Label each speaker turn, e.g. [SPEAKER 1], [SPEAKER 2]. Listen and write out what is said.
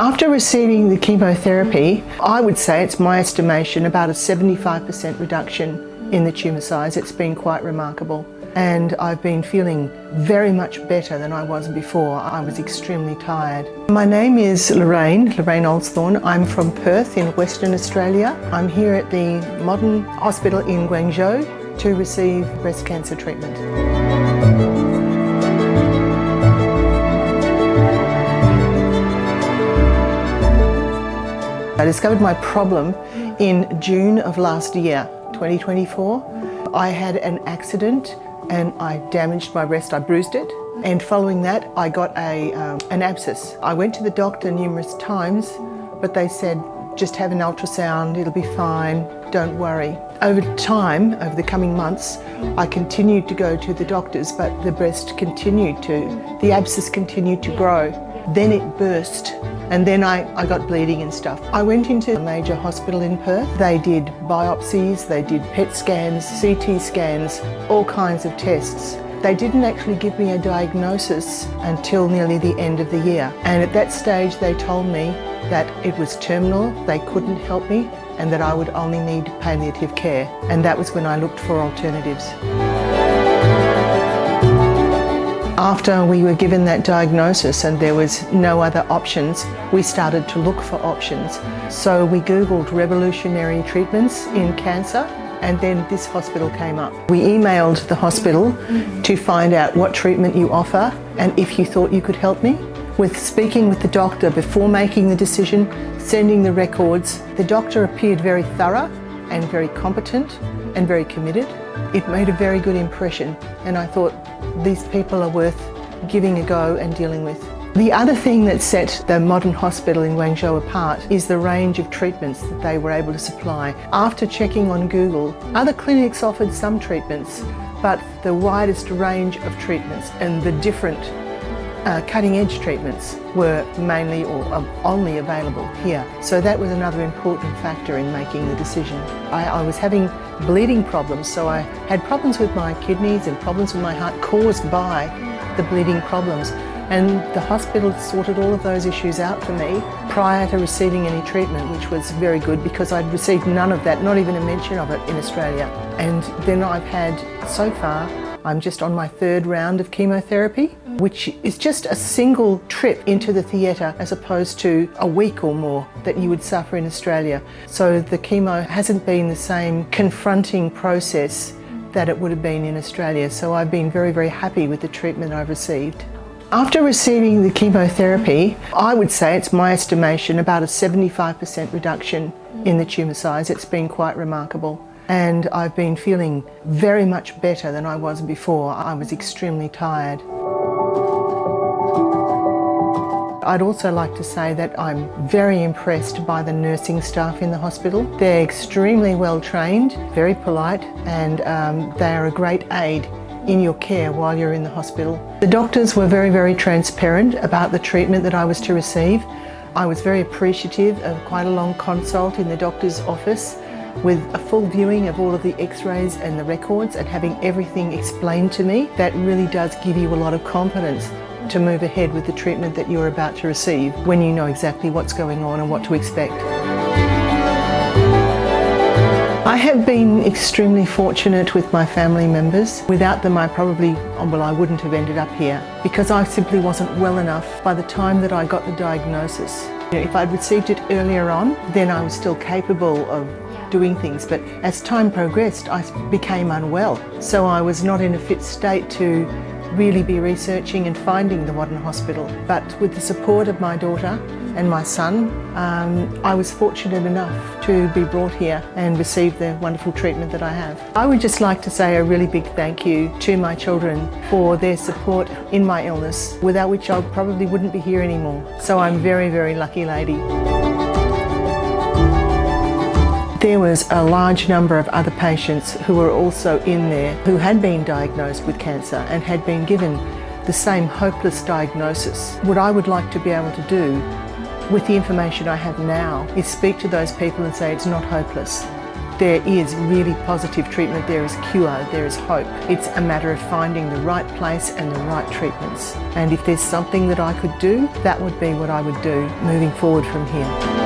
[SPEAKER 1] After receiving the chemotherapy, I would say it's my estimation about a 75% reduction in the tumour size. It's been quite remarkable. And I've been feeling very much better than I was before. I was extremely tired. My name is Lorraine Oldsthorne. I'm from Perth in Western Australia. I'm here at the Modern Hospital in Guangzhou to receive breast cancer treatment. I discovered my problem in June of last year, 2024. I had an accident and I damaged my breast, I bruised it. And following that, I got an abscess. I went to the doctor numerous times, but they said, just have an ultrasound, it'll be fine, don't worry. Over time, over the coming months, I continued to go to the doctors, but the abscess continued to grow. Then it burst, and then I got bleeding and stuff. I went into a major hospital in Perth. They did biopsies, they did PET scans, CT scans, all kinds of tests. They didn't actually give me a diagnosis until nearly the end of the year. And at that stage, they told me that it was terminal, they couldn't help me, and that I would only need palliative care. And that was when I looked for alternatives. After we were given that diagnosis and there was no other options, we started to look for options. So we Googled revolutionary treatments in cancer, and then this hospital came up. We emailed the hospital to find out what treatment you offer and if you thought you could help me. With speaking with the doctor before making the decision, sending the records, the doctor appeared very thorough and very competent and very committed. It made a very good impression, and I thought these people are worth giving a go and dealing with. The other thing that set the Modern Hospital in Guangzhou apart is the range of treatments that they were able to supply. After checking on Google, other clinics offered some treatments, but the widest range of treatments and the different cutting-edge treatments were mainly or only available here. So that was another important factor in making the decision. I was having bleeding problems, so I had problems with my kidneys and problems with my heart caused by the bleeding problems. And the hospital sorted all of those issues out for me prior to receiving any treatment, which was very good because I'd received none of that, not even a mention of it in Australia. And then I've had, so far, I'm just on my third round of chemotherapy, which is just a single trip into the theatre as opposed to a week or more that you would suffer in Australia. So the chemo hasn't been the same confronting process that it would have been in Australia. So I've been very, very happy with the treatment I've received. After receiving the chemotherapy, I would say it's my estimation about a 75% reduction in the tumour size. It's been quite remarkable. And I've been feeling very much better than I was before. I was extremely tired. I'd also like to say that I'm very impressed by the nursing staff in the hospital. They're extremely well trained, very polite, and they are a great aid in your care while you're in the hospital. The doctors were very, very transparent about the treatment that I was to receive. I was very appreciative of quite a long consult in the doctor's office with a full viewing of all of the x-rays and the records and having everything explained to me. That really does give you a lot of confidence to move ahead with the treatment that you're about to receive when you know exactly what's going on and what to expect. I have been extremely fortunate with my family members. Without them, I wouldn't have ended up here because I simply wasn't well enough by the time that I got the diagnosis. If I'd received it earlier on, then I was still capable of doing things, but as time progressed, I became unwell. So I was not in a fit state to really be researching and finding the Modern Hospital. But with the support of my daughter and my son, I was fortunate enough to be brought here and receive the wonderful treatment that I have. I would just like to say a really big thank you to my children for their support in my illness, without which I probably wouldn't be here anymore. So I'm a very, very lucky lady. There was a large number of other patients who were also in there who had been diagnosed with cancer and had been given the same hopeless diagnosis. What I would like to be able to do with the information I have now is speak to those people and say it's not hopeless. There is really positive treatment, there is cure, there is hope. It's a matter of finding the right place and the right treatments. And if there's something that I could do, that would be what I would do moving forward from here.